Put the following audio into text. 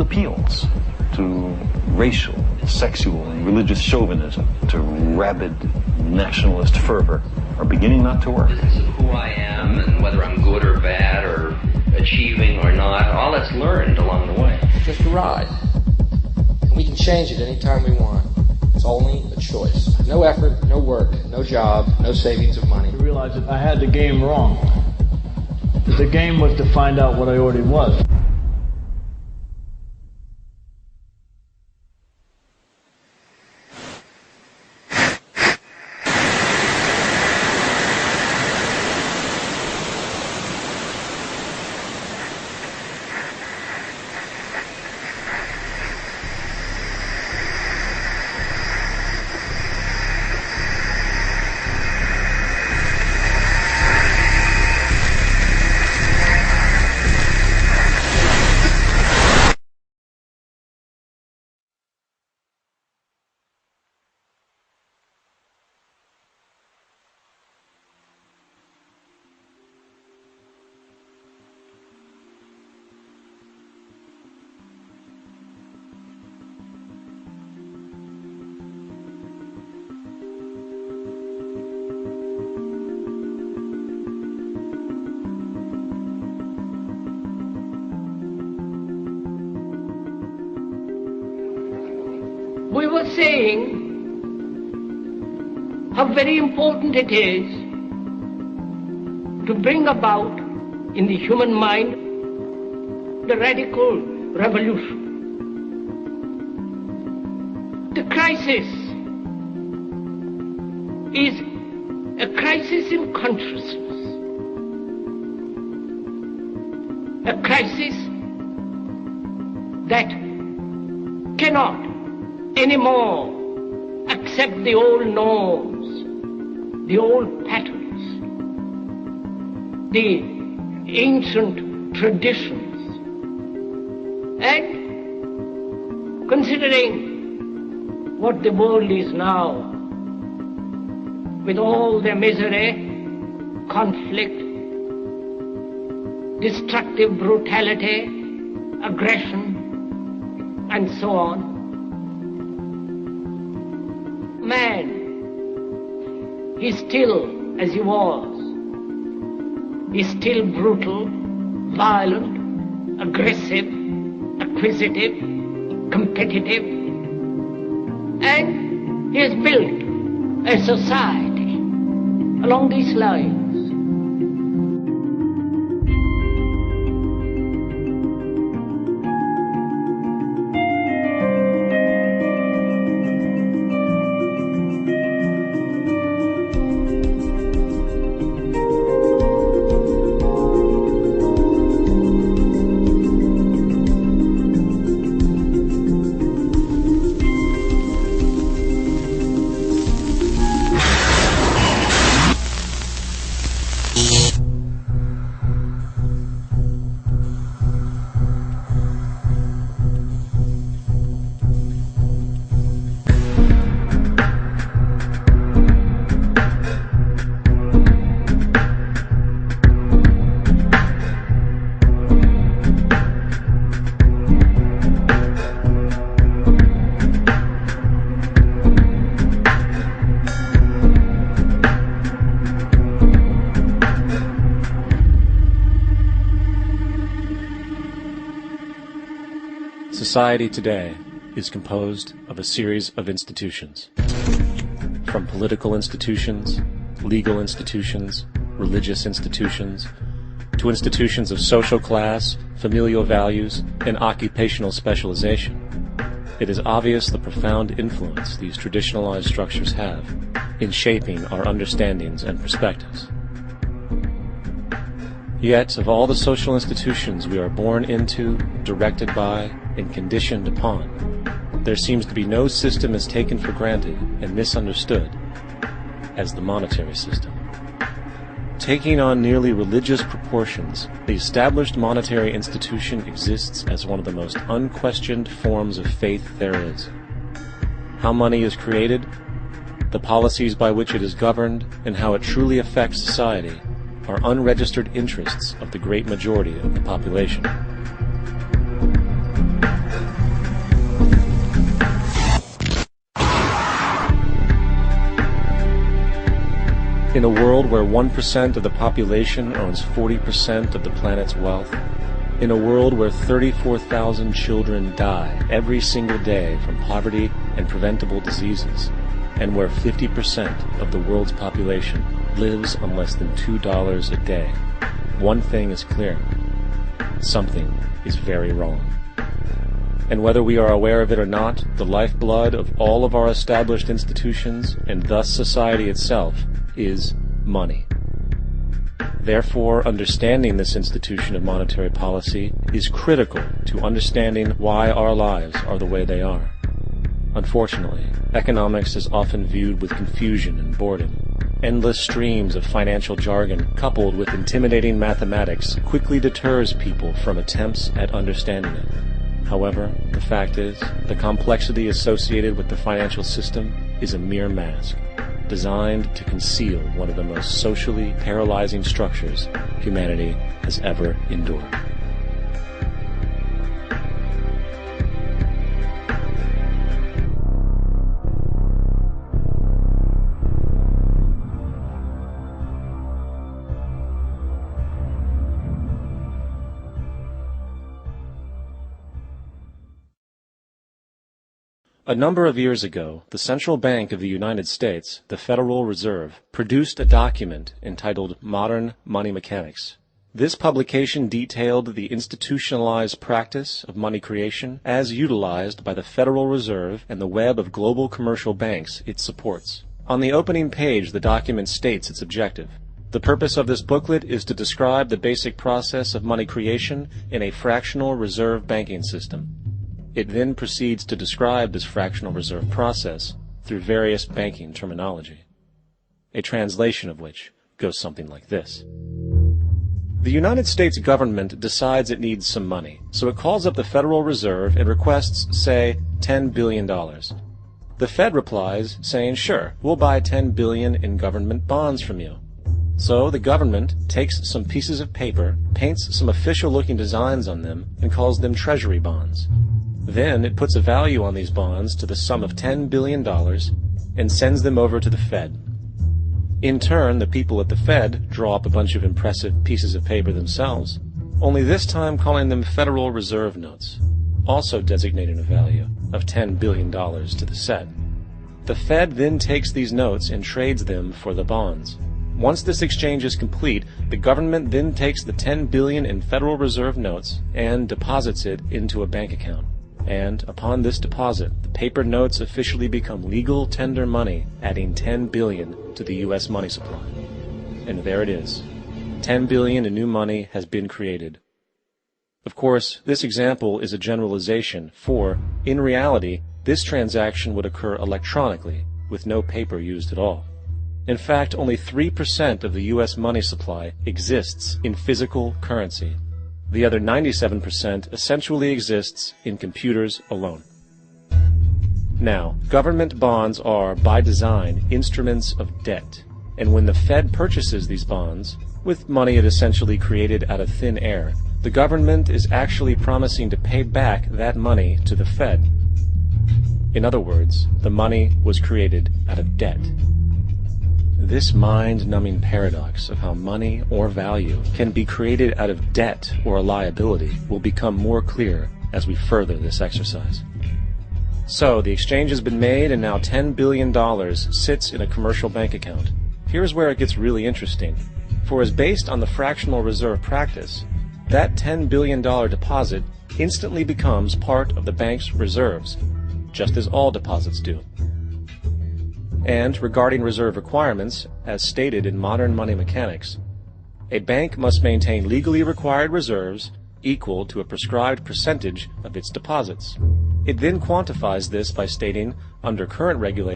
appeals to racial, sexual, and religious chauvinism, to rabid nationalist fervor, are beginning not to work. This is who I am and whether I'm good or bad or achieving or not, all that's learned along the way. It's just a ride. And we can change it anytime we want. It's only a choice. No effort, no work, no job, no savings of money. I realized that I had the game wrong. That the game was to find out what I already was. We were saying how very important it is to bring about in the human mind the radical revolution. The crisis is a crisis in consciousness, a crisis that cannot anymore accept the old norms, the old patterns, the ancient traditions. And considering what the world is now, with all their misery, conflict, destructive brutality, aggression, and so on, man is still as he was. He's still brutal, violent, aggressive, acquisitive, competitive, and he has built a society along these lines. Society today is composed of a series of institutions. From political institutions, legal institutions, religious institutions, to institutions of social class, familial values, and occupational specialization. It is obvious the profound influence these traditionalized structures have in shaping our understandings and perspectives. Yet, of all the social institutions we are born into, directed by, and conditioned upon, there seems to be no system as taken for granted and misunderstood as the monetary system. Taking on nearly religious proportions, the established monetary institution exists as one of the most unquestioned forms of faith there is. How money is created, the policies by which it is governed, and how it truly affects society are unregistered interests of the great majority of the population. In a world where 1% of the population owns 40% of the planet's wealth, in a world where 34,000 children die every single day from poverty and preventable diseases, and where 50% of the world's population lives on less than $2 a day, one thing is clear: something is very wrong. And whether we are aware of it or not, the lifeblood of all of our established institutions, and thus society itself, is money. Therefore, understanding this institution of monetary policy is critical to understanding why our lives are the way they are. Unfortunately, economics is often viewed with confusion and boredom. Endless streams of financial jargon coupled with intimidating mathematics quickly deters people from attempts at understanding it. However, the fact is, the complexity associated with the financial system is a mere mask, designed to conceal one of the most socially paralyzing structures humanity has ever endured. A number of years ago, the Central Bank of the United States, the Federal Reserve, produced a document entitled Modern Money Mechanics. This publication detailed the institutionalized practice of money creation as utilized by the Federal Reserve and the web of global commercial banks it supports. On the opening page, the document states its objective. The purpose of this booklet is to describe the basic process of money creation in a fractional reserve banking system. It then proceeds to describe this fractional reserve process through various banking terminology, a translation of which goes something like this. The United States government decides it needs some money, so it calls up the Federal Reserve and requests, say, $10 billion. The Fed replies, saying, sure, we'll buy $10 billion in government bonds from you. So the government takes some pieces of paper, paints some official-looking designs on them, and calls them treasury bonds. Then it puts a value on these bonds to the sum of $10 billion and sends them over to the Fed. In turn, the people at the Fed draw up a bunch of impressive pieces of paper themselves, only this time calling them Federal Reserve notes, also designating a value of $10 billion to the Fed. The Fed then takes these notes and trades them for the bonds. Once this exchange is complete, the government then takes the $10 billion in Federal Reserve notes and deposits it into a bank account. And upon this deposit, the paper notes officially become legal tender money, adding $10 billion to the U.S. money supply. And there it is. $10 billion in new money has been created. Of course, this example is a generalization, for, in reality, this transaction would occur electronically, with no paper used at all. In fact, only 3% of the U.S. money supply exists in physical currency. The other 97% essentially exists in computers alone. Now, government bonds are, by design, instruments of debt. And when the Fed purchases these bonds, with money it essentially created out of thin air, the government is actually promising to pay back that money to the Fed. In other words, the money was created out of debt. This mind-numbing paradox of how money or value can be created out of debt or a liability will become more clear as we further this exercise. So, the exchange has been made and now $10 billion sits in a commercial bank account. Here's where it gets really interesting. For as based on the fractional reserve practice, that $10 billion deposit instantly becomes part of the bank's reserves, just as all deposits do. And regarding reserve requirements, as stated in modern money mechanics, a bank must maintain legally required reserves equal to a prescribed percentage of its deposits. It then quantifies this by stating, under current regulations,